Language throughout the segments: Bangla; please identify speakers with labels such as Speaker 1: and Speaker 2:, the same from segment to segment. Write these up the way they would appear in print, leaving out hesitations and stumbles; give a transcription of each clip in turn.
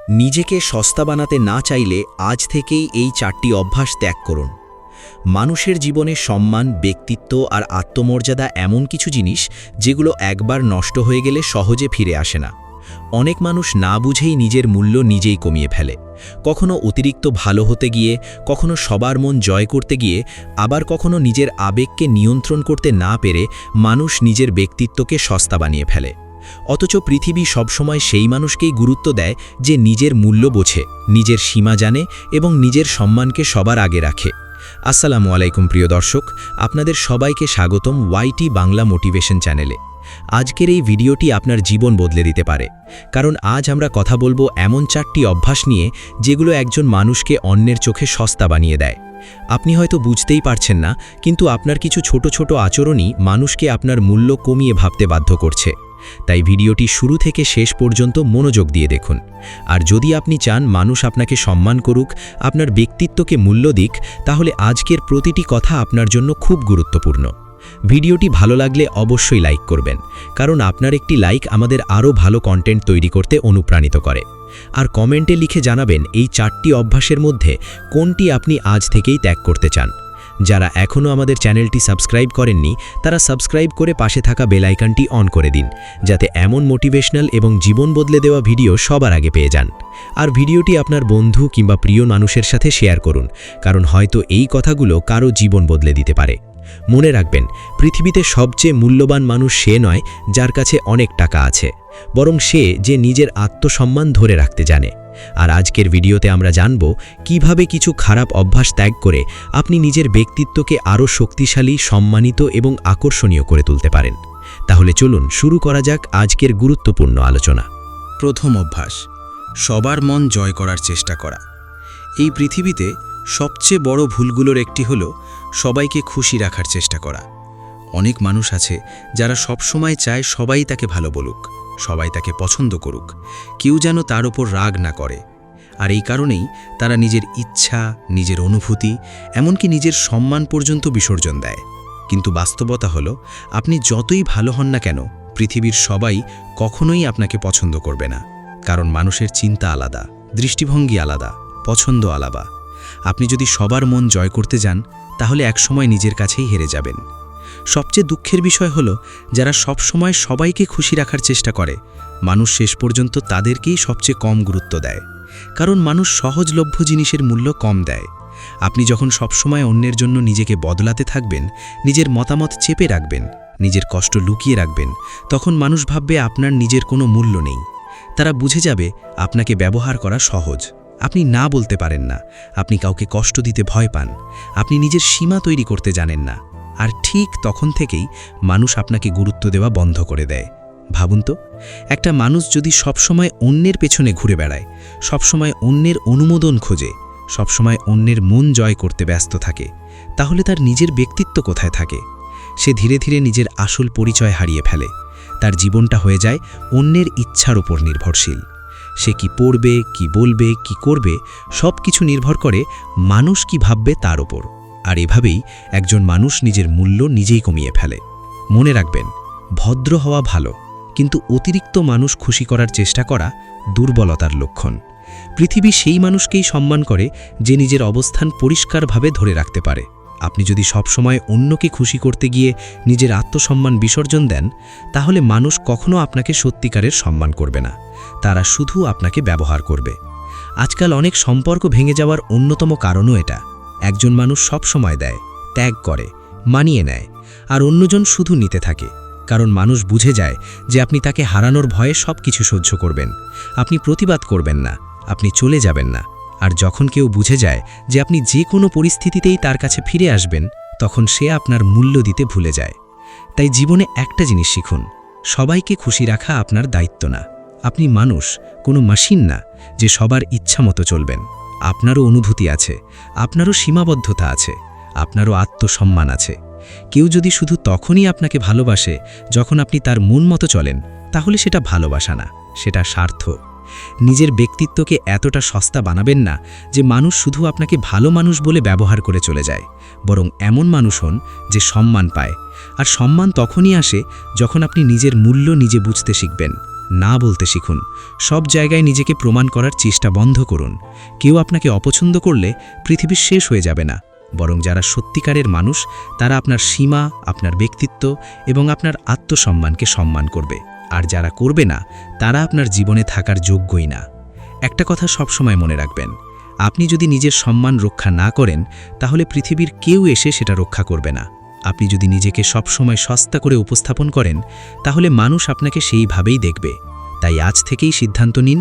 Speaker 1: নিজেকে সস্তা বানাতে না চাইলে আজ থেকেই এই 4টি অভ্যাস ত্যাগ করুন। মানুষের জীবনে সম্মান, ব্যক্তিত্ব আর আত্মমর্যাদা এমন কিছু জিনিস যেগুলো একবার নষ্ট হয়ে গেলে সহজে ফিরে আসে না। অনেক মানুষ না বুঝেই নিজের মূল্য নিজেই কমিয়ে ফেলে, কখনো অতিরিক্ত ভালো হতে গিয়ে, কখনো সবার মন জয় করতে গিয়ে, আবার কখনো নিজের আবেগকে নিয়ন্ত্রণ করতে না পেরে মানুষ নিজের ব্যক্তিত্বকে সস্তা বানিয়ে ফেলে। অথচ পৃথিবী সবসময় সেই মানুষকেই গুরুত্ব দেয় যে নিজের মূল্য বোঝে, নিজের সীমা জানে এবং নিজের সম্মানকে সবার আগে রাখে। আসসালামু আলাইকুম প্রিয় দর্শক, আপনাদের সবাইকে স্বাগতম ওয়াইটি বাংলা মোটিভেশন চ্যানেলে। আজকের এই ভিডিওটি আপনার জীবন বদলে দিতে পারে, কারণ আজ আমরা কথা বলবো এমন 4টি অভ্যাস নিয়ে যেগুলো একজন মানুষকে অন্যের চোখে সস্তা বানিয়ে দেয়। আপনি হয়তো বুঝতেই পারছেন না, কিন্তু আপনার কিছু ছোট ছোট আচরণই মানুষকে আপনার মূল্য কমিয়ে ভাবতে বাধ্য করছে। তাই ভিডিওটি শুরু থেকে শেষ পর্যন্ত মনোযোগ দিয়ে দেখুন। আর যদি আপনি চান মানুষ আপনাকে সম্মান করুক, আপনার ব্যক্তিত্বকে মূল্য দিক, তাহলে আজকের প্রতিটি কথা আপনার জন্য খুব গুরুত্বপূর্ণ। ভিডিওটি ভালো লাগলে অবশ্যই লাইক করবেন, কারণ আপনার একটি লাইক আমাদের আরও ভালো কন্টেন্ট তৈরি করতে অনুপ্রাণিত করে। আর কমেন্টে লিখে জানাবেন এই 4টি অভ্যাসের মধ্যে কোনটি আপনি আজ থেকেই ত্যাগ করতে চান। যারা এখনও আমাদের চ্যানেলটি সাবস্ক্রাইব করেননি, তারা সাবস্ক্রাইব করে পাশে থাকা বেল আইকনটি অন করে দিন, যাতে এমন মোটিভেশনাল এবং জীবন বদলে দেওয়া ভিডিও সবার আগে পেয়ে যান। আর ভিডিওটি আপনার বন্ধু কিংবা প্রিয় মানুষের সাথে শেয়ার করুন, কারণ হয়তো এই কথাগুলো কারো জীবন বদলে দিতে পারে। মনে রাখবেন, পৃথিবীতে সবচেয়ে মূল্যবান মানুষ সে নয় যার কাছে অনেক টাকা আছে, বরং সে যে নিজের আত্মসম্মান ধরে রাখতে জানে। আর আজকের ভিডিওতে আমরা জানব কিভাবে কিছু খারাপ অভ্যাস ত্যাগ করে আপনি নিজের ব্যক্তিত্বকে আরও শক্তিশালী, সম্মানিত এবং আকর্ষণীয় করে তুলতে পারেন। তাহলে চলুন শুরু করা যাক আজকের গুরুত্বপূর্ণ আলোচনা।
Speaker 2: প্রথম অভ্যাস, সবার মন জয় করার চেষ্টা করা। এই পৃথিবীতে সবচেয়ে বড় ভুলগুলোর একটি হলো সবাইকে খুশি রাখার চেষ্টা করা। অনেক মানুষ আছে যারা সবসময় চায় সবাই তাকে ভালো বলুক, সবাই তাকে পছন্দ করুক, কেউ যেন তার ওপর রাগ না করে। আর এই কারণেই তারা নিজের ইচ্ছা, নিজের অনুভূতি, এমনকি নিজের সম্মান পর্যন্ত বিসর্জন দেয়। কিন্তু বাস্তবতা হলো, আপনি যতই ভালো হন না কেন, পৃথিবীর সবাই কখনোই আপনাকে পছন্দ করবে না। কারণ মানুষের চিন্তা আলাদা, দৃষ্টিভঙ্গি আলাদা, পছন্দ আলাদা। আপনি যদি সবার মন জয় করতে যান, তাহলে একসময় নিজের কাছেই হেরে যাবেন। সবচেয়ে দুঃখের বিষয় হলো, যারা সবসময় সবাইকে খুশি রাখার চেষ্টা করে, মানুষ শেষ পর্যন্ত তাদেরকেই সবচেয়ে কম গুরুত্ব দেয়। কারণ মানুষ সহজলভ্য জিনিসের মূল্য কম দেয়। আপনি যখন সবসময় অন্যের জন্য নিজেকে বদলাতে থাকবেন, নিজের মতামত চেপে রাখবেন, নিজের কষ্ট লুকিয়ে রাখবেন, তখন মানুষ ভাববে আপনার নিজের কোনো মূল্য নেই। তারা বুঝে যাবে আপনাকে ব্যবহার করা সহজ, আপনি না বলতে পারেন না, আপনি কাউকে কষ্ট দিতে ভয় পান, আপনি নিজের সীমা তৈরি করতে জানেন না। আর ঠিক তখন থেকেই মানুষ আপনাকে গুরুত্ব দেওয়া বন্ধ করে দেয়। ভাবুন তো, একটা মানুষ যদি সবসময় অন্যের পেছনে ঘুরে বেড়ায়, সবসময় অন্যের অনুমোদন খোঁজে, সবসময় অন্যের মন জয় করতে ব্যস্ত থাকে, তাহলে তার নিজের ব্যক্তিত্ব কোথায় থাকে? সে ধীরে ধীরে নিজের আসল পরিচয় হারিয়ে ফেলে। তার জীবনটা হয়ে যায় অন্যের ইচ্ছার উপর নির্ভরশীল। সে কি পড়বে, কি বলবে, কি করবে, সব কিছু নির্ভর করে মানুষ কি ভাববে তার ওপর। আর এভাবেই একজন মানুষ নিজের মূল্য নিজেই কমিয়ে ফেলে। মনে রাখবেন, ভদ্র হওয়া ভালো, কিন্তু অতিরিক্ত মানুষ খুশি করার চেষ্টা করা দুর্বলতার লক্ষণ। পৃথিবী সেই মানুষকেই সম্মান করে যে নিজের অবস্থান পরিষ্কারভাবে ধরে রাখতে পারে। আপনি যদি সবসময় অন্যকে খুশি করতে গিয়ে নিজের আত্মসম্মান বিসর্জন দেন, তাহলে মানুষ কখনো আপনাকে সত্যিকারের সম্মান করবে না, তারা শুধু আপনাকে ব্যবহার করবে। আজকাল অনেক সম্পর্ক ভেঙে যাওয়ার অন্যতম কারণও এটা। একজন মানুষ সব সময় দেয়, ত্যাগ করে, মানিয়ে নেয়, আর অন্যজন শুধু নিতে থাকে। কারণ মানুষ বুঝে যায় যে আপনি তাকে হারানোর ভয়ে সব কিছু সহ্য করবেন, আপনি প্রতিবাদ করবেন না, আপনি চলে যাবেন না। আর যখন কেউ বুঝে যায় যে আপনি যে কোনো পরিস্থিতিতেই তার কাছে ফিরে আসবেন, তখন সে আপনার মূল্য দিতে ভুলে যায়। তাই জীবনে একটা জিনিস শিখুন, সবাইকে খুশি রাখা আপনার দায়িত্ব না। আপনি মানুষ, কোনো মেশিন না যে সবার ইচ্ছা মতো চলবেন। আপনারও অনুভূতি আছে, আপনারও সীমাবদ্ধতা আছে, আপনারও আত্মসম্মান আছে। কেউ যদি শুধু তখনই আপনাকে ভালোবাসে যখন আপনি তার মন মতো চলেন, তাহলে সেটা ভালোবাসা না, সেটা স্বার্থ। নিজের ব্যক্তিত্বকে এতটা সস্তা বানাবেন না যে মানুষ শুধু আপনাকে ভালো মানুষ বলে ব্যবহার করে চলে যায়, বরং এমন মানুষ হন যে সম্মান পায়। আর সম্মান তখনই আসে যখন আপনি নিজের মূল্য নিজে বুঝতে শিখবেন। না বলতে শিখুন। সব জায়গায় নিজেকে প্রমাণ করার চেষ্টা বন্ধ করুন। কেউ আপনাকে অপছন্দ করলে পৃথিবী শেষ হয়ে যাবে না, বরং যারা সত্যিকারের মানুষ তারা আপনার সীমা, আপনার ব্যক্তিত্ব এবং আপনার আত্মসম্মানকে সম্মান করবে। আর যারা করবে না তারা আপনার জীবনে থাকার যোগ্যই না। একটা কথা সবসময় মনে রাখবেন, আপনি যদি নিজের সম্মান রক্ষা না করেন তাহলে পৃথিবীর কেউ এসে সেটা রক্ষা করবে না। আপনি যদি নিজেকে সবসময় সস্তা করে উপস্থাপন করেন তাহলে মানুষ আপনাকে সেইভাবেই দেখবে। তাই আজ থেকেই সিদ্ধান্ত নিন,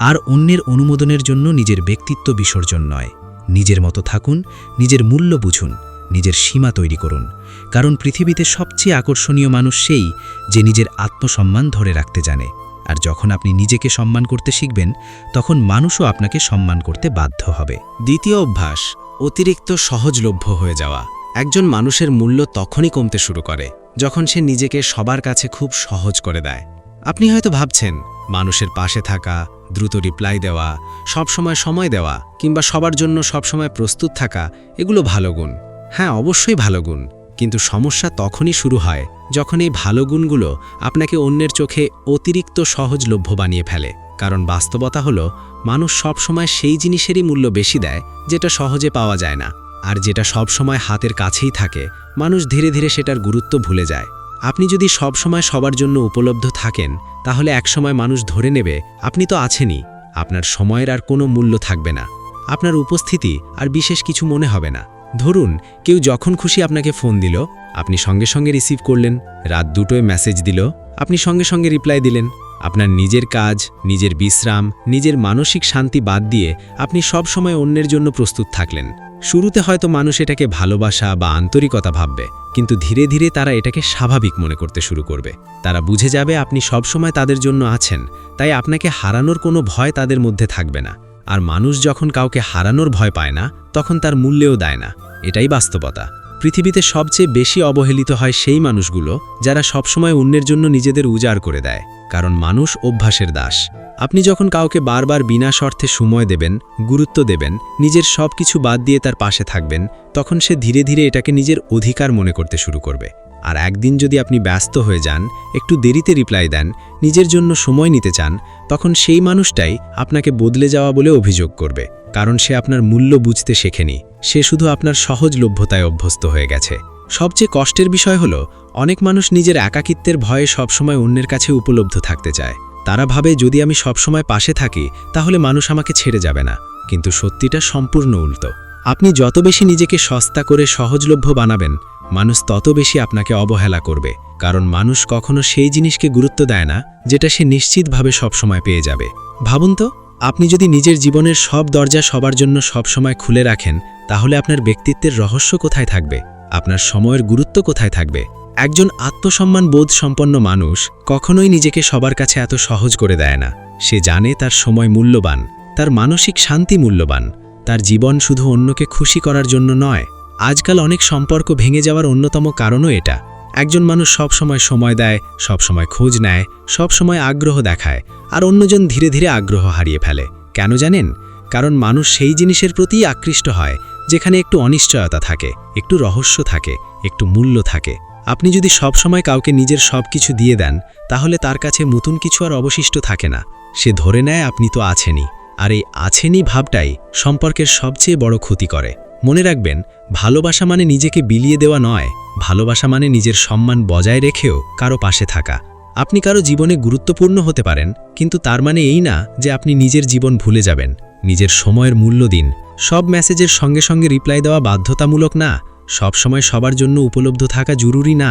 Speaker 2: আর অন্যের অনুমোদনের জন্য নিজের ব্যক্তিত্ব বিসর্জন নয়। নিজের মতো থাকুন, নিজের মূল্য বুঝুন, নিজের সীমা তৈরি করুন। কারণ পৃথিবীতে সবচেয়ে আকর্ষণীয় মানুষ সেই যে নিজের আত্মসম্মান ধরে রাখতে জানে। আর যখন আপনি নিজেকে সম্মান করতে শিখবেন তখন মানুষও আপনাকে সম্মান করতে বাধ্য হবে।
Speaker 1: দ্বিতীয় অভ্যাস, অতিরিক্ত সহজলভ্য হয়ে যাওয়া। একজন মানুষের মূল্য তখনই কমতে শুরু করে যখন সে নিজেকে সবার কাছে খুব সহজ করে দেয়। আপনি হয়তো ভাবছেন, মানুষের পাশে থাকা, দ্রুত রিপ্লাই দেওয়া, সবসময় সময় দেওয়া কিংবা সবার জন্য সবসময় প্রস্তুত থাকা এগুলো ভালো গুণ। হ্যাঁ, অবশ্যই ভালো গুণ, কিন্তু সমস্যা তখনই শুরু হয় যখন এই ভালো গুণগুলো আপনাকে অন্যের চোখে অতিরিক্ত সহজলভ্য বানিয়ে ফেলে। কারণ বাস্তবতা হলো, মানুষ সবসময় সেই জিনিসেরই মূল্য বেশি দেয় যেটা সহজে পাওয়া যায় না। আর যেটা সবসময় হাতের কাছেই থাকে, মানুষ ধীরে ধীরে সেটার গুরুত্ব ভুলে যায়। আপনি যদি সবসময় সবার জন্য উপলব্ধ থাকেন তাহলে একসময় মানুষ ধরে নেবে আপনি তো আছেনই, আপনার সময়ের আর কোনো মূল্য থাকবে না, আপনার উপস্থিতি আর বিশেষ কিছু মনে হবে না। ধরুন, কেউ যখন খুশি আপনাকে ফোন দিল, আপনি সঙ্গে সঙ্গে রিসিভ করলেন। রাত 2টোয় মেসেজ দিল, আপনি সঙ্গে সঙ্গে রিপ্লাই দিলেন। আপনার নিজের কাজ, নিজের বিশ্রাম, নিজের মানসিক শান্তি বাদ দিয়ে আপনি সব সময় অন্যের জন্য প্রস্তুত থাকলেন। শুরুতে হয়তো মানুষ এটাকে ভালোবাসা বা আন্তরিকতা ভাববে, কিন্তু ধীরে ধীরে তারা এটাকে স্বাভাবিক মনে করতে শুরু করবে। তারা বুঝে যাবে আপনি সবসময় তাদের জন্য আছেন, তাই আপনাকে হারানোর কোনো ভয় তাদের মধ্যে থাকবে না। আর মানুষ যখন কাউকে হারানোর ভয় পায় না তখন তার মূল্যও দেয় না। এটাই বাস্তবতা। পৃথিবীতে সবচেয়ে বেশি অবহেলিত হয় সেই মানুষগুলো যারা সবসময় অন্যের জন্য নিজেদের উজাড় করে দেয়। কারণ মানুষ অভ্যাসের দাস। আপনি যখন কাউকে বারবার বিনা শর্তে সময় দেবেন, গুরুত্ব দেবেন, নিজের সব কিছু বাদ দিয়ে তার পাশে থাকবেন, তখন সে ধীরে ধীরে এটাকে নিজের অধিকার মনে করতে শুরু করবে। আর একদিন যদি আপনি ব্যস্ত হয়ে যান, একটু দেরিতে রিপ্লাই দেন, নিজের জন্য সময় নিতে চান, তখন সেই মানুষটাই আপনাকে বদলে যাওয়া বলে অভিযোগ করবে। কারণ সে আপনার মূল্য বুঝতে শেখেনি, সে শুধু আপনার সহজলভ্যতায় অভ্যস্ত হয়ে গেছে। সবচেয়ে কষ্টের বিষয় হলো, অনেক মানুষ নিজের একাকিত্বের ভয়ে সবসময় অন্যের কাছে উপলব্ধ থাকতে চায়। তারা ভাবে যদি আমি সবসময় পাশে থাকি তাহলে মানুষ আমাকে ছেড়ে যাবে না। কিন্তু সত্যিটা সম্পূর্ণ উল্টো। আপনি যত বেশি নিজেকে সস্তা করে সহজলভ্য বানাবেন, মানুষ তত বেশি আপনাকে অবহেলা করবে। কারণ মানুষ কখনো সেই জিনিসকে গুরুত্ব দেয় না যেটা সে নিশ্চিতভাবে সবসময় পেয়ে যাবে। ভাবুন তো, আপনি যদি নিজের জীবনের সব দরজা সবার জন্য সবসময় খুলে রাখেন, তাহলে আপনার ব্যক্তিত্বের রহস্য কোথায় থাকবে? আপনার সময়ের গুরুত্ব কোথায় থাকবে? একজন আত্মসম্মান বোধ সম্পন্ন মানুষ কখনোই নিজেকে সবার কাছে এত সহজ করে দেয় না। সে জানে তার সময় মূল্যবান, তার মানসিক শান্তি মূল্যবান, তার জীবন শুধু অন্যকে খুশি করার জন্য নয়। আজকাল অনেক সম্পর্ক ভেঙে যাওয়ার অন্যতম কারণও এটা। একজন মানুষ সবসময় সময় দেয়, সবসময় খোঁজ নেয়, সবসময় আগ্রহ দেখায়, আর অন্যজন ধীরে ধীরে আগ্রহ হারিয়ে ফেলে। কেন জানেন? কারণ মানুষ সেই জিনিসের প্রতিই আকৃষ্ট হয় যেখানে একটু অনিশ্চয়তা থাকে, একটু রহস্য থাকে, একটু মূল্য থাকে। আপনি যদি সবসময় কাউকে নিজের সব কিছু দিয়ে দেন, তাহলে তার কাছে নতুন কিছু আর অবশিষ্ট থাকে না। সে ধরে নেয় আপনি তো আছেনই, আর এই আছেনই ভাবটাই সম্পর্কের সবচেয়ে বড় ক্ষতি করে। মনে রাখবেন, ভালোবাসা মানে নিজেকে বিলিয়ে দেওয়া নয়, ভালোবাসা মানে নিজের সম্মান বজায় রেখেও কারো পাশে থাকা। আপনি কারো জীবনে গুরুত্বপূর্ণ হতে পারেন, কিন্তু তার মানে এই না যে আপনি নিজের জীবন ভুলে যাবেন। নিজের সময়ের মূল্য দিন। সব মেসেজের সঙ্গে সঙ্গে রিপ্লাই দেওয়া বাধ্যতামূলক না, সব সময় সবার জন্য উপলব্ধ থাকা জরুরি না।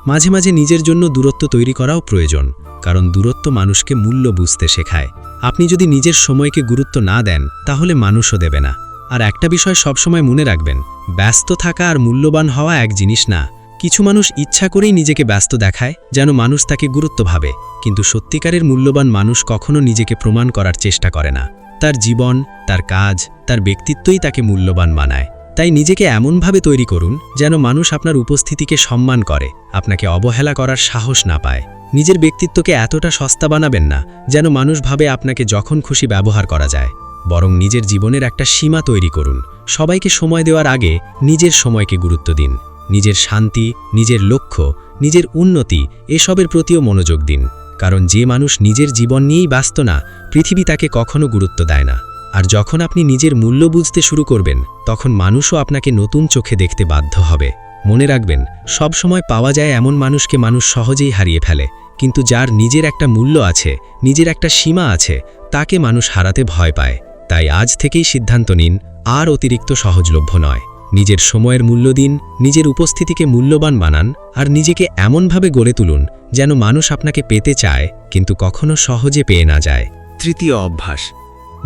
Speaker 1: মাঝে মাঝে নিজের জন্য দূরত্ব তৈরি করাও প্রয়োজন, কারণ দূরত্ব মানুষকে মূল্য বুঝতে শেখায়। আপনি যদি নিজের সময়কে গুরুত্ব না দেন, তাহলে মানুষও দেবে না। আর একটা বিষয় সবসময় মনে রাখবেন, ব্যস্ত থাকা আর মূল্যবান হওয়া এক জিনিস না। কিছু মানুষ ইচ্ছা করেই নিজেকে ব্যস্ত দেখায় যেন মানুষ তাকে গুরুত্ব ভাবে, কিন্তু সত্যিকারের মূল্যবান মানুষ কখনো নিজেকে প্রমাণ করার চেষ্টা করে না। তার জীবন, তার কাজ, তার ব্যক্তিত্বই তাকে মূল্যবান বানায়। তাই নিজেকে এমনভাবে তৈরি করুন যেন মানুষ আপনার উপস্থিতিকে সম্মান করে, আপনাকে অবহেলা করার সাহস না পায়। নিজের ব্যক্তিত্বকে এতটা সস্তা বানাবেন না যেন মানুষ ভাবে আপনাকে যখন খুশি ব্যবহার করা যায়। বরং নিজের জীবনের একটা সীমা তৈরি করুন। সবাইকে সময় দেওয়ার আগে নিজের সময়কে গুরুত্ব দিন। নিজের শান্তি, নিজের লক্ষ্য, নিজের উন্নতি এসবের প্রতিও মনোযোগ দিন।
Speaker 2: কারণ যে মানুষ নিজের জীবন নিয়েই ব্যস্ত না, পৃথিবী তাকে কখনো গুরুত্ব দেয় না। আর যখন আপনি নিজের মূল্য বুঝতে শুরু করবেন, তখন মানুষও আপনাকে নতুন চোখে দেখতে বাধ্য হবে। মনে রাখবেন, সব সময় পাওয়া যায় এমন মানুষকে মানুষ সহজেই হারিয়ে ফেলে, কিন্তু যার নিজের একটা মূল্য আছে, নিজের একটা সীমা আছে, তাকে মানুষ হারাতে ভয় পায়। তাই আজ থেকেই সিদ্ধান্ত নিন, আর অতিরিক্ত সহজলভ্য নয়। নিজের সময়ের মূল্য দিন, নিজের উপস্থিতিকে মূল্যবান বানান, আর নিজেকে এমনভাবে গড়ে তুলুন যেন মানুষ আপনাকে পেতে চায়, কিন্তু কখনো সহজে পেয়ে না যায়। তৃতীয় অভ্যাস,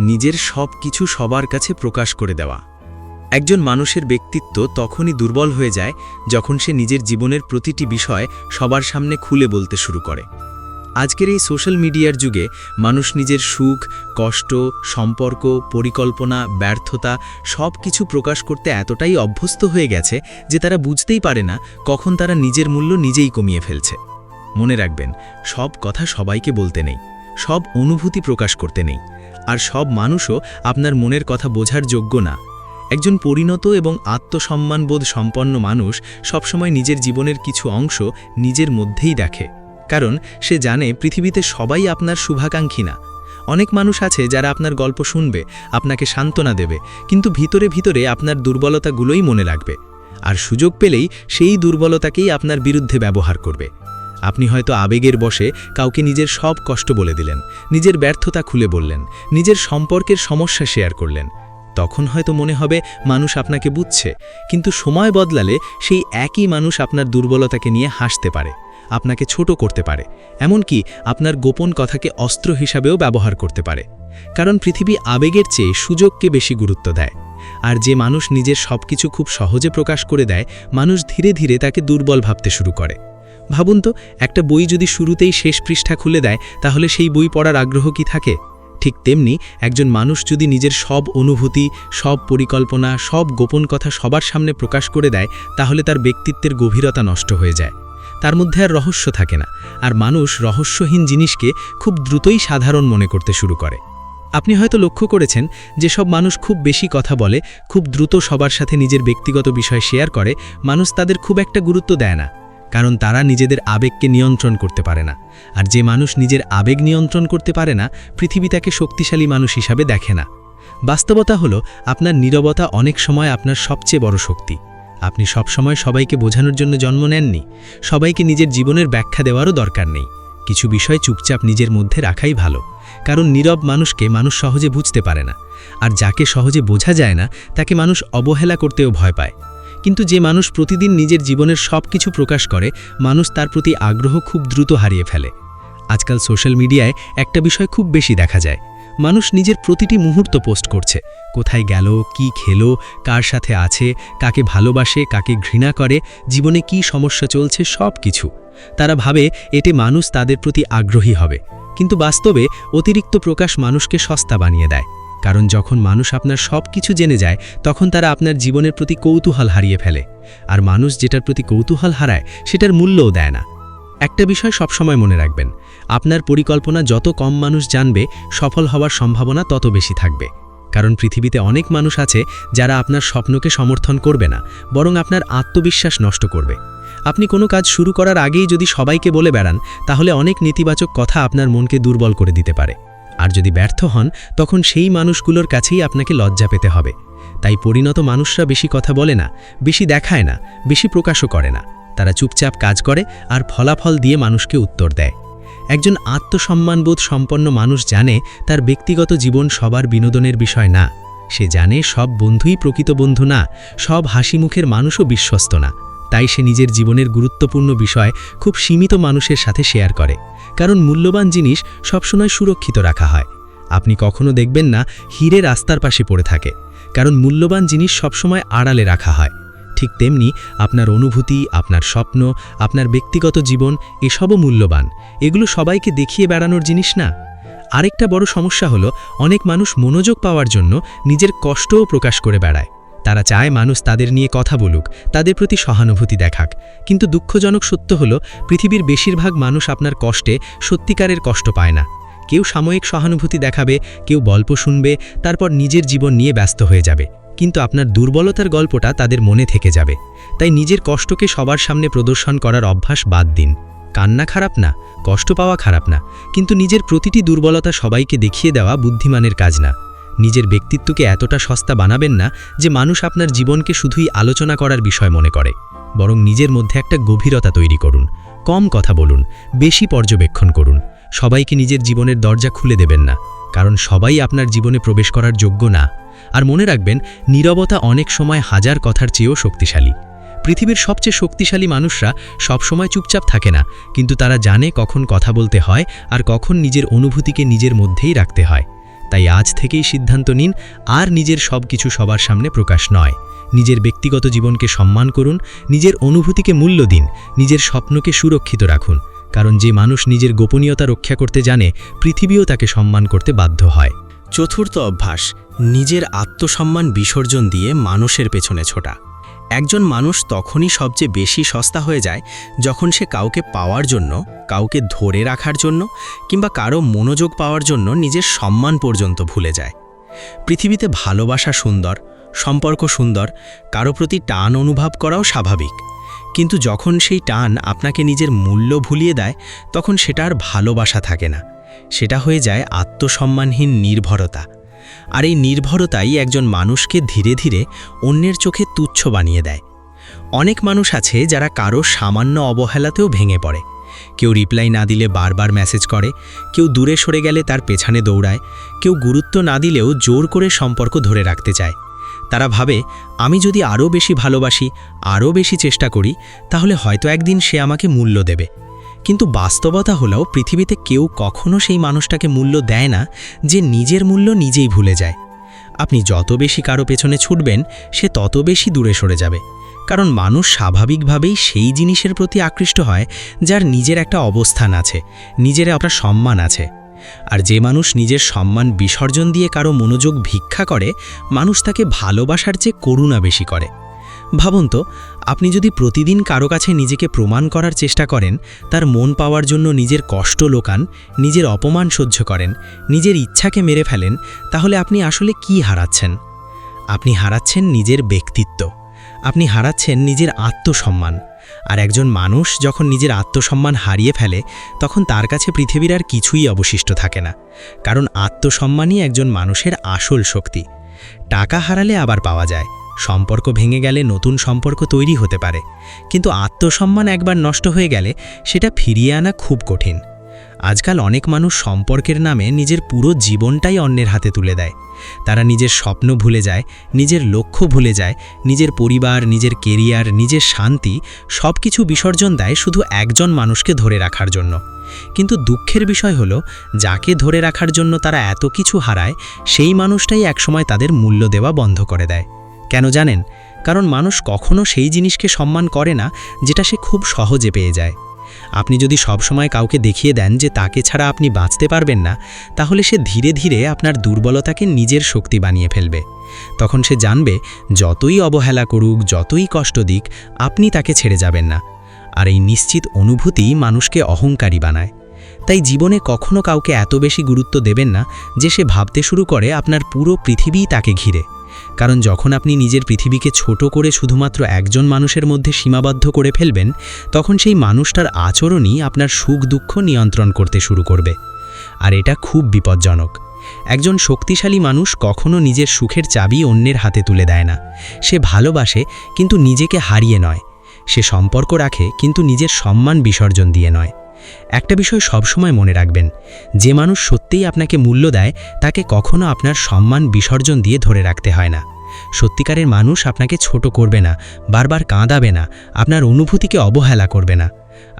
Speaker 2: নিজের সব কিছু সবার কাছে প্রকাশ করে দেওয়া। একজন মানুষের ব্যক্তিত্ব তখনই দুর্বল হয়ে যায় যখন সে নিজের জীবনের প্রতিটি বিষয় সবার সামনে খুলে বলতে শুরু করে। আজকের এই সোশ্যাল মিডিয়ার যুগে মানুষ নিজের সুখ, কষ্ট, সম্পর্ক, পরিকল্পনা, ব্যর্থতা সব কিছু প্রকাশ করতে এতটাই অভ্যস্ত হয়ে গেছে যে তারা বুঝতেই পারে না কখন তারা নিজের মূল্য নিজেই কমিয়ে ফেলছে। মনে রাখবেন, সব কথা সবাইকে বলতে নেই, সব অনুভূতি প্রকাশ করতে নেই, আর সব মানুষও আপনার মনের কথা বোঝার যোগ্য না। একজন পরিণত এবং আত্মসম্মানবোধ সম্পন্ন মানুষ সবসময় নিজের জীবনের কিছু অংশ নিজের মধ্যেই দেখে, কারণ সে জানে পৃথিবীতে সবাই আপনার শুভাকাঙ্ক্ষী না। অনেক মানুষ আছে যারা আপনার গল্প শুনবে, আপনাকে সান্ত্বনা দেবে, কিন্তু ভিতরে ভিতরে আপনার দুর্বলতাগুলোই মনে রাখবে, আর সুযোগ পেলেই সেই দুর্বলতাকেই আপনার বিরুদ্ধে ব্যবহার করবে। আপনি হয়তো আবেগের বশে কাউকে নিজের সব কষ্ট বলে দিলেন, নিজের ব্যর্থতা খুলে বললেন, নিজের সম্পর্কের সমস্যা শেয়ার করলেন। তখন হয়তো মনে হবে মানুষ আপনাকে বুঝছে, কিন্তু সময় বদলালে সেই একই মানুষ আপনার দুর্বলতাকে নিয়ে হাসতে পারে, আপনাকে ছোট করতে পারে, এমনকি আপনার গোপন কথাকে অস্ত্র হিসাবেও ব্যবহার করতে পারে। কারণ পৃথিবী আবেগের চেয়ে সুযোগকে বেশি গুরুত্ব দেয়, আর যে মানুষ নিজের সবকিছু খুব সহজে প্রকাশ করে দেয়, মানুষ ধীরে ধীরে তাকে দুর্বল ভাবতে শুরু করে। ভাবুন তো, একটা বই যদি শুরুতেই শেষ পৃষ্ঠা খুলে দেয়, তাহলে সেই বই পড়ার আগ্রহ কি থাকে? ঠিক তেমনি একজন মানুষ যদি নিজের সব অনুভূতি, সব পরিকল্পনা, সব গোপন কথা সবার সামনে প্রকাশ করে দেয়, তাহলে তার ব্যক্তিত্বের গভীরতা নষ্ট হয়ে যায়, তার মধ্যে আর রহস্য থাকে না, আর মানুষ রহস্যহীন জিনিসকে খুব দ্রুতই সাধারণ মনে করতে শুরু করে। আপনি হয়তো লক্ষ্য করেছেন, যেসব মানুষ খুব বেশি কথা বলে, খুব দ্রুত সবার সাথে নিজের ব্যক্তিগত বিষয় শেয়ার করে, মানুষ তাদের খুব একটা গুরুত্ব দেয় না, কারণ তারা নিজেদের আবেগকে নিয়ন্ত্রণ করতে পারে না। আর যে মানুষ নিজের আবেগ নিয়ন্ত্রণ করতে পারে না, পৃথিবী তাকে শক্তিশালী মানুষ হিসাবে দেখে না। বাস্তবতা হলো, আপনার নীরবতা অনেক সময় আপনার সবচেয়ে বড় শক্তি। আপনি সবসময় সবাইকে বোঝানোর জন্য জন্ম নেননি, সবাইকে নিজের জীবনের ব্যাখ্যা দেওয়ারও দরকার নেই। কিছু বিষয় চুপচাপ নিজের মধ্যে রাখাই ভালো, কারণ নীরব মানুষকে মানুষ সহজে বুঝতে পারে না, আর যাকে সহজে বোঝা যায় না তাকে মানুষ অবহেলা করতেও ভয় পায়। কিন্তু যে মানুষ প্রতিদিন নিজের জীবনের সব কিছু প্রকাশ করে, মানুষ তার প্রতি আগ্রহ খুব দ্রুত হারিয়ে ফেলে। আজকাল সোশ্যাল মিডিয়ায় একটা বিষয় খুব বেশি দেখা যায়, মানুষ নিজের প্রতিটি মুহূর্ত পোস্ট করছে, কোথায় গেল, কি খেলো, কার সাথে আছে, কাকে ভালোবাসে, কাকে ঘৃণা করে, জীবনে কি সমস্যা চলছে, সব কিছু। তারা ভাবে এতে মানুষ তাদের প্রতি আগ্রহী হবে, কিন্তু বাস্তবে অতিরিক্ত প্রকাশ মানুষকে সস্তা বানিয়ে দেয়। কারণ যখন মানুষ আপনার সব কিছু জেনে যায়, তখন তারা আপনার জীবনের প্রতি কৌতূহল হারিয়ে ফেলে, আর মানুষ যেটার প্রতি কৌতূহল হারায় সেটার মূল্যও দেয় না। একটা বিষয় সবসময় মনে রাখবেন, আপনার পরিকল্পনা যত কম মানুষ জানবে, সফল হওয়ার সম্ভাবনা তত বেশি থাকবে। কারণ পৃথিবীতে অনেক মানুষ আছে যারা আপনার স্বপ্নকে সমর্থন করবে না, বরং আপনার আত্মবিশ্বাস নষ্ট করবে। আপনি কোনো কাজ শুরু করার আগেই যদি সবাইকে বলে বেড়ান, তাহলে অনেক নেতিবাচক কথা আপনার মনকে দুর্বল করে দিতে পারে। আর যদি ব্যর্থ হন, তখন সেই মানুষগুলোর কাছেই আপনাকে লজ্জা পেতে হবে। তাই পরিণত মানুষরা বেশি কথা বলে না, বেশি দেখায় না, বেশি প্রকাশও করে না। তারা চুপচাপ কাজ করে আর ফলাফল দিয়ে মানুষকে উত্তর দেয়। একজন আত্মসম্মানবোধ সম্পন্ন মানুষ জানে তার ব্যক্তিগত জীবন সবার বিনোদনের বিষয় না। সে জানে সব বন্ধুই প্রকৃত বন্ধু না, সব হাসি মুখের মানুষও বিশ্বস্ত না। তাই সে নিজের জীবনের গুরুত্বপূর্ণ বিষয় খুব সীমিত মানুষের সাথে শেয়ার করে, কারণ মূল্যবান জিনিস সবসময় সুরক্ষিত রাখা হয়। আপনি কখনো দেখবেন না হীরে রাস্তার পাশে পড়ে থাকে, কারণ মূল্যবান জিনিস সবসময় আড়ালে রাখা হয়। ঠিক তেমনি আপনার অনুভূতি, আপনার স্বপ্ন, আপনার ব্যক্তিগত জীবন এসবও মূল্যবান। এগুলো সবাইকে দেখিয়ে বেড়ানোর জিনিস না। আরেকটা বড় সমস্যা হলো, অনেক মানুষ মনোযোগ পাওয়ার জন্য নিজের কষ্টও প্রকাশ করে বেড়ায়। তারা চায় মানুষ তাদের নিয়ে কথা বলুক, তাদের প্রতি সহানুভূতি দেখাক। কিন্তু দুঃখজনক সত্য হলো, পৃথিবীর বেশিরভাগ মানুষ আপনার কষ্টে সত্যিকারের কষ্ট পায় না। কেউ সাময়িক সহানুভূতি দেখাবে, কেউ গল্প শুনবে, তারপর নিজের জীবন নিয়ে ব্যস্ত হয়ে যাবে, কিন্তু আপনার দুর্বলতার গল্পটা তাদের মনে থেকে যাবে। তাই নিজের কষ্টকে সবার সামনে প্রদর্শন করার অভ্যাস বাদ দিন। কান্না খারাপ না, কষ্ট পাওয়া খারাপ না, কিন্তু নিজের প্রতিটি দুর্বলতা সবাইকে দেখিয়ে দেওয়া বুদ্ধিমানের কাজ না। নিজের ব্যক্তিত্বকে এতটা সস্তা বানাবেন না যে মানুষ আপনার জীবনকে শুধুই আলোচনা করার বিষয় মনে করে, বরং নিজের মধ্যে একটা গভীরতা তৈরি করুন। কম কথা বলুন, বেশি পর্যবেক্ষণ করুন। সবাইকে নিজের জীবনের দরজা খুলে দেবেন না, কারণ সবাই আপনার জীবনে প্রবেশ করার যোগ্য না। আর মনে রাখবেন, নীরবতা অনেক সময় হাজার কথার চেয়েও শক্তিশালী। পৃথিবীর সবচেয়ে শক্তিশালী মানুষরা সবসময় চুপচাপ থাকে না, কিন্তু তারা জানে কখন কথা বলতে হয় আর কখন নিজের অনুভূতিকে নিজের মধ্যেই রাখতে হয়। তাই আজ থেকেই সিদ্ধান্ত নিন, আর নিজের সব কিছু সবার সামনে প্রকাশ নয়। নিজের ব্যক্তিগত জীবনকে সম্মান করুন, নিজের অনুভূতিকে মূল্য দিন, নিজের স্বপ্নকে সুরক্ষিত রাখুন। কারণ যে মানুষ নিজের গোপনীয়তা রক্ষা করতে জানে, পৃথিবীও তাকে সম্মান করতে বাধ্য হয়।
Speaker 1: চতুর্থ অভ্যাস, নিজের আত্মসম্মান বিসর্জন দিয়ে মানুষের পেছনে ছোটা। একজন মানুষ তখনই সবচেয়ে বেশি সস্তা হয়ে যায় যখন সে কাউকে পাওয়ার জন্য, কাউকে ধরে রাখার জন্য কিংবা কারো মনোযোগ পাওয়ার জন্য নিজের সম্মান পর্যন্ত ভুলে যায়। পৃথিবীতে ভালোবাসা সুন্দর, সম্পর্ক সুন্দর, কারো প্রতি টান অনুভব করাও স্বাভাবিক, কিন্তু যখন সেই টান আপনাকে নিজের মূল্য ভুলিয়ে দেয়, তখন সেটা আর ভালোবাসা থাকে না, সেটা হয়ে যায় আত্মসম্মানহীন নির্ভরতা। আর এই নির্ভরতাই একজন মানুষকে ধীরে ধীরে অন্যের চোখে তুচ্ছ বানিয়ে দেয়। অনেক মানুষ আছে যারা কারো সামান্য অবহেলাতেও ভেঙে পড়ে। কেউ রিপ্লাই না দিলে বারবার মেসেজ করে, কেউ দূরে সরে গেলে তার পেছনে দৌড়ায়, কেউ গুরুত্ব না দিলেও জোর করে সম্পর্ক ধরে রাখতে চায়। তারা ভাবে, আমি যদি আরও বেশি ভালোবাসি, আরও বেশি চেষ্টা করি, তাহলে হয়তো একদিন সে আমাকে মূল্য দেবে। কিন্তু বাস্তবতা হলো, পৃথিবীতে কেউ কখনো সেই মানুষটাকে মূল্য দেয় না যে নিজের মূল্য নিজেই ভুলে যায়। আপনি যত বেশি কারো পেছনে ছুটবেন, সে তত বেশি দূরে সরে যাবে। কারণ মানুষ স্বাভাবিকভাবেই সেই জিনিসের প্রতি আকৃষ্ট হয় যার নিজের একটা অবস্থান আছে, নিজের একটা সম্মান আছে। আর যে মানুষ নিজের সম্মান বিসর্জন দিয়ে কারো মনোযোগ ভিক্ষা করে, মানুষ তাকে ভালোবাসার চেয়ে করুণা বেশি করে। ভাবুন তো, আপনি যদি প্রতিদিন কারো কাছে নিজেকে প্রমাণ করার চেষ্টা করেন, তার মন পাওয়ার জন্য নিজের কষ্ট লোকান, নিজের অপমান সহ্য করেন, নিজের ইচ্ছাকে মেরে ফেলেন, তাহলে আপনি আসলে কি হারাচ্ছেন? আপনি হারাচ্ছেন নিজের ব্যক্তিত্ব, আপনি হারাচ্ছেন নিজের আত্মসম্মান। আর একজন মানুষ যখন নিজের আত্মসম্মান হারিয়ে ফেলে, তখন তার কাছে পৃথিবীর আর কিছুই অবশিষ্ট থাকে না। কারণ আত্মসম্মানই একজন মানুষের আসল শক্তি। টাকা হারালে আবার পাওয়া যায়, সম্পর্ক ভেঙে গেলে নতুন সম্পর্ক তৈরি হতে পারে, কিন্তু আত্মসম্মান একবার নষ্ট হয়ে গেলে সেটা ফিরিয়ে আনা খুব কঠিন। আজকাল অনেক মানুষ সম্পর্কের নামে নিজের পুরো জীবনটাই অন্যের হাতে তুলে দেয়। তারা নিজের স্বপ্ন ভুলে যায়, নিজের লক্ষ্য ভুলে যায়, নিজের পরিবার, নিজের কেরিয়ার, নিজের শান্তি সব কিছু বিসর্জন দেয় শুধু একজন মানুষকে ধরে রাখার জন্য। কিন্তু দুঃখের বিষয় হলো, যাকে ধরে রাখার জন্য তারা এত কিছু হারায়, সেই মানুষটাই একসময় তাদের মূল্য দেওয়া বন্ধ করে দেয়। কেন জানেন? কারণ মানুষ কখনো সেই জিনিসকে সম্মান করে না যেটা সে খুব সহজে পেয়ে যায়। আপনি যদি সবসময় কাউকে দেখিয়ে দেন যে তাকে ছাড়া আপনি বাঁচতে পারবেন না, তাহলে সে ধীরে ধীরে আপনার দুর্বলতাকে নিজের শক্তি বানিয়ে ফেলবে। তখন সে জানবে, যতই অবহেলা করুক, যতই কষ্ট দিক, আপনি তাকে ছেড়ে যাবেন না। আর এই নিশ্চিত অনুভূতি মানুষকে অহংকারী বানায়। তাই জীবনে কখনো কাউকে এত বেশি গুরুত্ব দেবেন না যে সে ভাবতে শুরু করে আপনার পুরো পৃথিবীই তাকে ঘিরে। কারণ যখন আপনি নিজের পৃথিবীকে ছোট করে শুধুমাত্র একজন মানুষের মধ্যে সীমাবদ্ধ করে ফেলবেন, তখন সেই মানুষটার আচরণই আপনার সুখ দুঃখ নিয়ন্ত্রণ করতে শুরু করবে। আর এটা খুব বিপজ্জনক। একজন শক্তিশালী মানুষ কখনো নিজের সুখের চাবি অন্যের হাতে তুলে দেয় না। সে ভালোবাসে, কিন্তু নিজেকে হারিয়ে নয়। সে সম্পর্ক রাখে, কিন্তু নিজের সম্মান বিসর্জন দিয়ে নয়। একটা বিষয় সবসময় মনে রাখবেন, যে মানুষ সত্যিই আপনাকে মূল্য দেয়, তাকে কখনো আপনার সম্মান বিসর্জন দিয়ে ধরে রাখতে হয় না। সত্যিকারের মানুষ আপনাকে ছোট করবে না, বারবার কাঁদাবে না, আপনার অনুভূতিকে অবহেলা করবে না।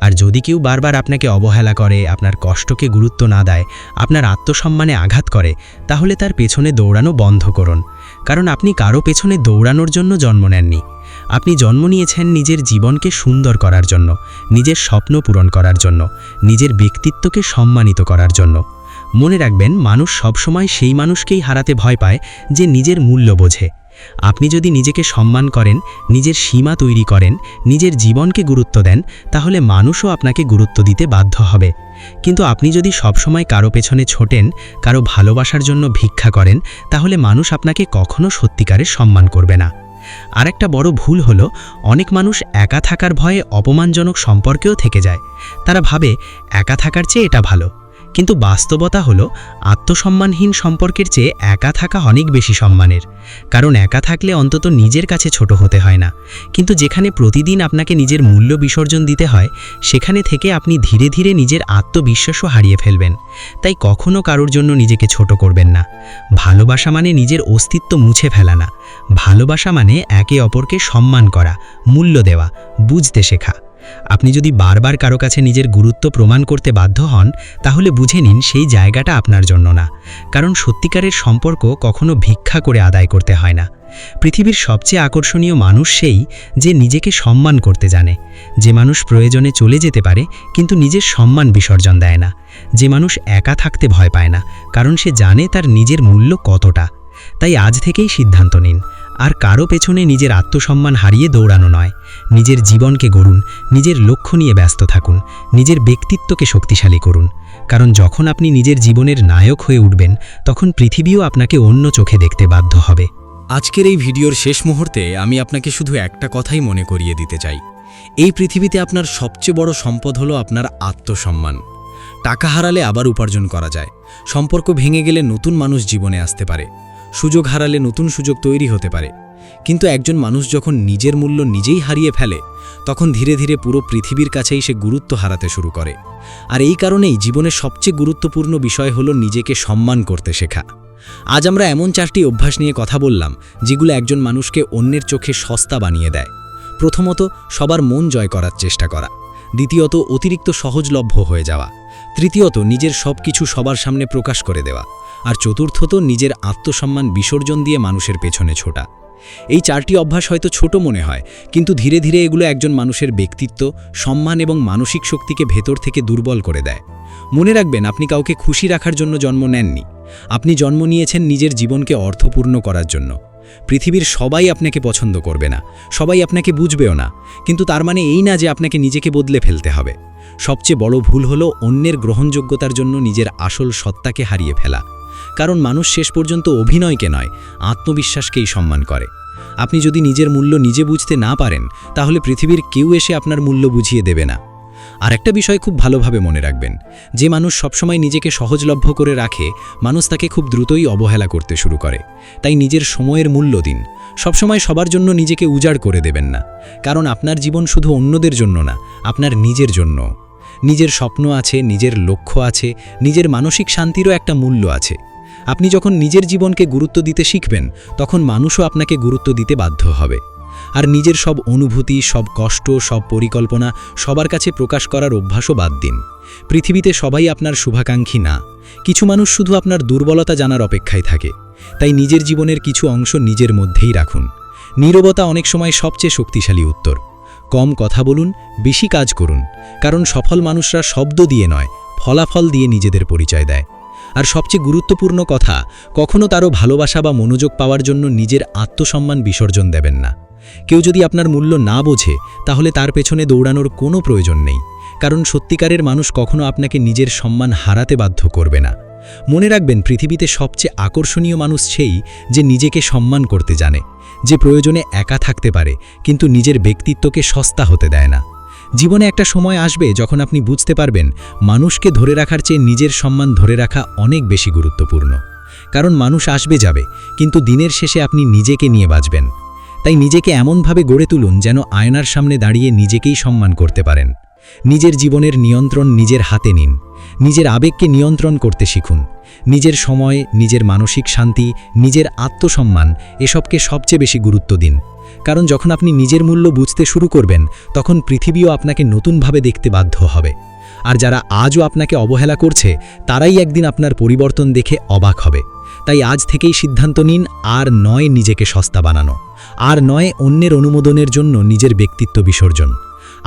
Speaker 1: আর যদি কেউ বারবার আপনাকে অবহেলা করে, আপনার কষ্টকে গুরুত্ব না দেয়, আপনার আত্মসম্মানে আঘাত করে, তাহলে তার পেছনে দৌড়ানো বন্ধ করুন। কারণ আপনি কারো পেছনে দৌড়ানোর জন্য জন্ম নেননি। আপনি জন্ম নিয়েছেন নিজের জীবনকে সুন্দর করার জন্য, নিজের স্বপ্ন পূরণ করার জন্য, নিজের ব্যক্তিত্বকে সম্মানিত করার জন্য। মনে রাখবেন, মানুষ সবসময় সেই মানুষকেই হারাতে ভয় পায় যে নিজের মূল্য বোঝে। আপনি যদি নিজেকে সম্মান করেন, নিজের সীমা তৈরি করেন, নিজের জীবনকে গুরুত্ব দেন, তাহলে মানুষও আপনাকে গুরুত্ব দিতে বাধ্য হবে। কিন্তু আপনি যদি সবসময় কারো পেছনে ছোটেন, কারো ভালোবাসার জন্য ভিক্ষা করেন, তাহলে মানুষ আপনাকে কখনো সত্যিকারের সম্মান করবে না।
Speaker 3: আরেকটা বড় ভুল হলো অনেক মানুষ একা থাকার ভয়ে অপমানজনক সম্পর্কেও থেকে যায়। তারা ভাবে একা থাকার চেয়ে এটা ভালো, কিন্তু বাস্তবতা হলো আত্মসম্মানহীন সম্পর্কের চেয়ে একা থাকা অনেক বেশি সম্মানের। কারণ একা থাকলে অন্তত নিজের কাছে ছোট হতে হয় না, কিন্তু যেখানে প্রতিদিন আপনাকে নিজের মূল্য বিসর্জন দিতে হয়, সেখানে থেকে আপনি ধীরে ধীরে নিজের আত্মবিশ্বাসও হারিয়ে ফেলবেন। তাই কখনো কারোর জন্য নিজেকে ছোট করবেন না। ভালোবাসা মানে নিজের অস্তিত্ব মুছে ফেলা না, ভালোবাসা মানে একে অপরকে সম্মান করা, মূল্য দেওয়া, বুঝতে শেখা। আপনি যদি বারবার কারো কাছে নিজের গুরুত্ব প্রমাণ করতে বাধ্য হন, তাহলে বুঝে নিন সেই জায়গাটা আপনার জন্য না। কারণ সত্যিকারের সম্পর্ক কখনো ভিক্ষা করে আদায় করতে হয় না। পৃথিবীর সবচেয়ে আকর্ষণীয় মানুষ সেই যে নিজেকে সম্মান করতে জানে, যে মানুষ প্রয়োজনে চলে যেতে পারে কিন্তু নিজের সম্মান বিসর্জন দেয় না, যে মানুষ একা থাকতে ভয় পায় না কারণ সে জানে তার নিজের মূল্য কতটা। তাই আজ থেকেই সিদ্ধান্ত নিন, আর কারো পেছনে নিজের আত্মসম্মান হারিয়ে দৌড়ানো নয়। নিজের জীবনকে গড়ুন, নিজের লক্ষ্য নিয়ে ব্যস্ত থাকুন, নিজের ব্যক্তিত্বকে শক্তিশালী করুন। কারণ যখন আপনি নিজের জীবনের নায়ক হয়ে উঠবেন, তখন পৃথিবীও আপনাকে অন্য চোখে দেখতে বাধ্য হবে।
Speaker 2: আজকের এই ভিডিওর শেষ মুহূর্তে আমি আপনাকে শুধু একটা কথাই মনে করিয়ে দিতে চাই। এই পৃথিবীতে আপনার সবচেয়ে বড় সম্পদ হলো আপনার আত্মসম্মান। টাকা হারালে আবার উপার্জন করা যায়, সম্পর্ক ভেঙে গেলে নতুন মানুষ জীবনে আসতে পারে, সুযোগ হারালে নতুন সুযোগ তৈরি হতে পারে, কিন্তু একজন মানুষ যখন নিজের মূল্য নিজেই হারিয়ে ফেলে, তখন ধীরে ধীরে পুরো পৃথিবীর কাছেই সে গুরুত্ব হারাতে শুরু করে। আর এই কারণেই জীবনের সবচেয়ে গুরুত্বপূর্ণ বিষয় হলো নিজেকে সম্মান করতে শেখা। আজ আমরা এমন 4টি অভ্যাস নিয়ে কথা বললাম যেগুলো একজন মানুষকে অন্যের চোখে সস্তা বানিয়ে দেয়। প্রথমত, সবার মন জয় করার চেষ্টা করা। দ্বিতীয়ত, অতিরিক্ত সহজলভ্য হয়ে যাওয়া। তৃতীয়ত, নিজের সব কিছু সবার সামনে প্রকাশ করে দেওয়া। আর চতুর্থত, নিজের আত্মসম্মান বিসর্জন দিয়ে মানুষের পেছনে ছোটা। এই 4টি অভ্যাস হয়তো ছোট মনে হয়, কিন্তু ধীরে ধীরে এগুলো একজন মানুষের ব্যক্তিত্ব, সম্মান এবং মানসিক শক্তিকে ভেতর থেকে দুর্বল করে দেয়। মনে রাখবেন, আপনি কাউকে খুশি রাখার জন্য জন্ম নেননি, আপনি জন্ম নিয়েছেন নিজের জীবনকে অর্থপূর্ণ করার জন্য। পৃথিবীর সবাই আপনাকে পছন্দ করবে না, সবাই আপনাকে বুঝবেও না, কিন্তু তার মানে এই না যে আপনাকে নিজেকে বদলে ফেলতে হবে। সবচেয়ে বড় ভুল হলো অন্যের গ্রহণযোগ্যতার জন্য নিজের আসল সত্তাকে হারিয়ে ফেলা। কারণ মানুষ শেষ পর্যন্ত অভিনয়কে নয়, আত্মবিশ্বাসকেই সম্মান করে। আপনি যদি নিজের মূল্য নিজে বুঝতে না পারেন, তাহলে পৃথিবীর কেউ এসে আপনার মূল্য বুঝিয়ে দেবে না। আর একটা বিষয় খুব ভালোভাবে মনে রাখবেন, যে মানুষ সবসময় নিজেকে সহজলভ্য করে রাখে, মানুষ তাকে খুব দ্রুতই অবহেলা করতে শুরু করে। তাই নিজের সময়ের মূল্য দিন, সবসময় সবার জন্য নিজেকে উজাড় করে দেবেন না। কারণ আপনার জীবন শুধু অন্যদের জন্য না, আপনার নিজের জন্য। নিজের স্বপ্ন আছে, নিজের লক্ষ্য আছে, নিজের মানসিক শান্তিরও একটা মূল্য আছে। আপনি যখন নিজের জীবনকে গুরুত্ব দিতে শিখবেন, তখন মানুষও আপনাকে গুরুত্ব দিতে বাধ্য হবে। আর নিজের সব অনুভূতি, সব কষ্ট, সব পরিকল্পনা সবার কাছে প্রকাশ করার অভ্যাসও বাদ দিন। পৃথিবীতে সবাই আপনার শুভাকাঙ্ক্ষী না, কিছু মানুষ শুধু আপনার দুর্বলতা জানার অপেক্ষায় থাকে। তাই নিজের জীবনের কিছু অংশ নিজের মধ্যেই রাখুন। নীরবতা অনেক সময় সবচেয়ে শক্তিশালী উত্তর। কম কথা বলুন, বেশি কাজ করুন, কারণ সফল মানুষরা শব্দ দিয়ে নয়, ফলাফল দিয়ে নিজেদের পরিচয় দেয়। আর সবচেয়ে গুরুত্বপূর্ণ কথা, কখনো তারও ভালোবাসা বা মনোযোগ পাওয়ার জন্য নিজের আত্মসম্মান বিসর্জন দেবেন না। কেউ যদি আপনার মূল্য না বোঝে, তাহলে তার পেছনে দৌড়ানোর কোনো প্রয়োজন নেই। কারণ সত্যিকারের মানুষ কখনো আপনাকে নিজের সম্মান হারাতে বাধ্য করবে না। মনে রাখবেন, পৃথিবীতে সবচেয়ে আকর্ষণীয় মানুষ সেই যে নিজেকে সম্মান করতে জানে, যে প্রয়োজনে একা থাকতে পারে কিন্তু নিজের ব্যক্তিত্বকে সস্তা হতে দেয় না। জীবনে একটা সময় আসবে যখন আপনি বুঝতে পারবেন, মানুষকে ধরে রাখার চেয়ে নিজের সম্মান ধরে রাখা অনেক বেশি গুরুত্বপূর্ণ। কারণ মানুষ আসবে যাবে, কিন্তু দিনের শেষে আপনি নিজেকে নিয়ে বাঁচবেন। তাই নিজেকে এমনভাবে গড়ে তুলুন যেন আয়নার সামনে দাঁড়িয়ে নিজেকেই সম্মান করতে পারেন। নিজের জীবনের নিয়ন্ত্রণ নিজের হাতে নিন, নিজের আবেগকে নিয়ন্ত্রণ করতে শিখুন। নিজের সময়, নিজের মানসিক শান্তি, নিজের আত্মসম্মান এসবকে সবচেয়ে বেশি গুরুত্ব দিন। কারণ যখন আপনি নিজের মূল্য বুঝতে শুরু করবেন, তখন পৃথিবীও আপনাকে নতুনভাবে দেখতে বাধ্য হবে। আর যারা আজও আপনাকে অবহেলা করছে, তারাই একদিন আপনার পরিবর্তন দেখে অবাক হবে। তাই আজ থেকেই সিদ্ধান্ত নিন, আর নয় নিজেকে সস্তা বানানো, আর নয় অন্যের অনুমোদনের জন্য নিজের ব্যক্তিত্ব বিসর্জন।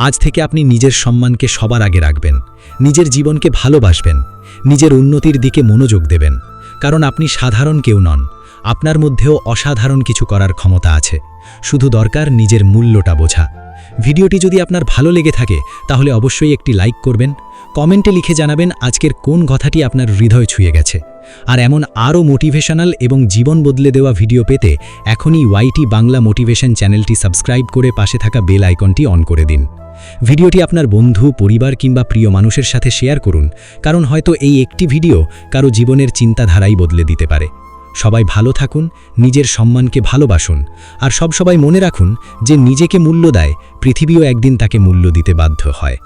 Speaker 2: আজ থেকে আপনি নিজের সম্মানকে সবার আগে রাখবেন, নিজের জীবনকে ভালোবাসবেন, নিজের উন্নতির দিকে মনোযোগ দেবেন। কারণ আপনি সাধারণ কেউ নন, আপনার মধ্যেও অসাধারণ কিছু করার ক্ষমতা আছে। শুধু দরকার নিজের মূল্যটা বোঝা। ভিডিওটি যদি আপনার ভালো লেগে থাকে, তাহলে অবশ্যই একটি লাইক করবেন। কমেন্টে লিখে জানাবেন আজকের কোন কথাটি আপনার হৃদয় ছুঁয়ে গেছে।
Speaker 3: আর এমন আরও মোটিভেশনাল এবং জীবন বদলে দেওয়া ভিডিও পেতে এখনই ওয়াইটি বাংলা মোটিভেশন চ্যানেলটি সাবস্ক্রাইব করে পাশে থাকা বেল আইকনটি অন করে দিন। ভিডিওটি আপনার বন্ধু, পরিবার কিংবা প্রিয় মানুষের সাথে শেয়ার করুন, কারণ হয়তো এই একটি ভিডিও কারো জীবনের চিন্তাধারাই বদলে দিতে পারে। সবাই ভালো থাকুন, নিজের সম্মানকে ভালোবাসুন, আর সবাই মনে রাখুন যে নিজেকে মূল্য দেয়, পৃথিবীও একদিন তাকে মূল্য দিতে বাধ্য হয়।